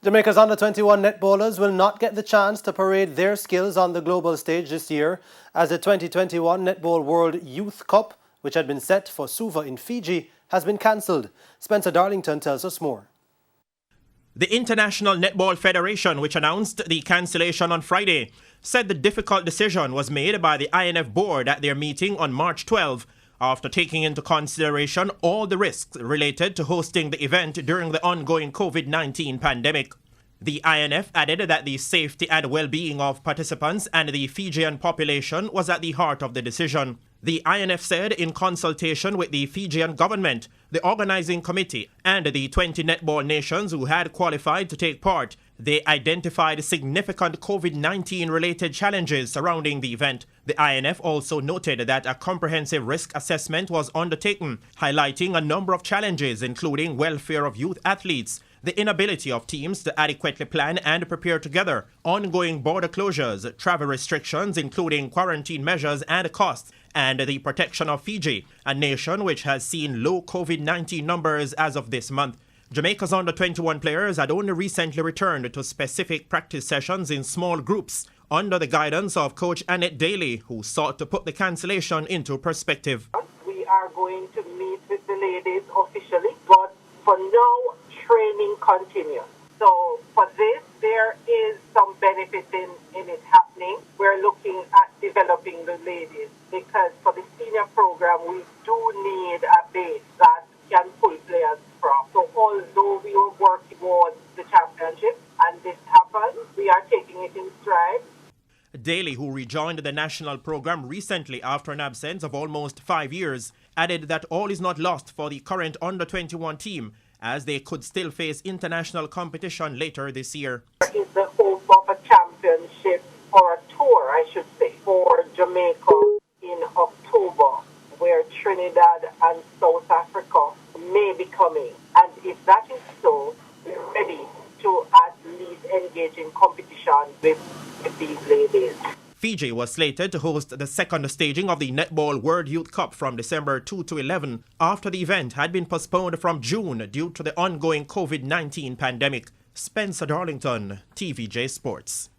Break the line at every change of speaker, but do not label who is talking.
Jamaica's under-21 netballers will not get the chance to parade their skills on the global stage this year as the 2021 Netball World Youth Cup, which had been set for Suva in Fiji, has been cancelled. Spencer Darlington tells us more.
The International Netball Federation, which announced the cancellation on Friday, said the difficult decision was made by the INF board at their meeting on March 12 after taking into consideration all the risks related to hosting the event during the ongoing COVID-19 pandemic. The INF added that the safety and well-being of participants and the Fijian population was at the heart of the decision. The INF said in consultation with the Fijian government, the organizing committee, and the 20 netball nations who had qualified to take part, they identified significant COVID-19 related challenges surrounding the event. The INF also noted that a comprehensive risk assessment was undertaken, highlighting a number of challenges including welfare of youth athletes, the inability of teams to adequately plan and prepare together, ongoing border closures, travel restrictions including quarantine measures and costs, and the protection of Fiji, a nation which has seen low COVID-19 numbers as of this month. Jamaica's under-21 players had only recently returned to specific practice sessions in small groups under the guidance of Coach Annette Daly, who sought to put the cancellation into perspective.
We are going to meet with the ladies officially, but for now, training continues. So for this, there is some benefit in it happening. We're looking at developing the ladies because for the senior program, we do need a base that can pull players from. So although we will work towards the championship and this happens, we are taking it in stride.
Daly, who rejoined the national program recently after an absence of almost 5 years, added that all is not lost for the current under-21 team, as they could still face international competition later this year.
There is the hope of a championship or a tour, I should say, for Jamaica in October, where Trinidad and South Africa may be coming. And if that is so, we're ready to at least engage in competition with these ladies.
Fiji was slated to host the second staging of the Netball World Youth Cup from December 2 to 11 after the event had been postponed from June due to the ongoing COVID-19 pandemic. Spencer Darlington, TVJ Sports.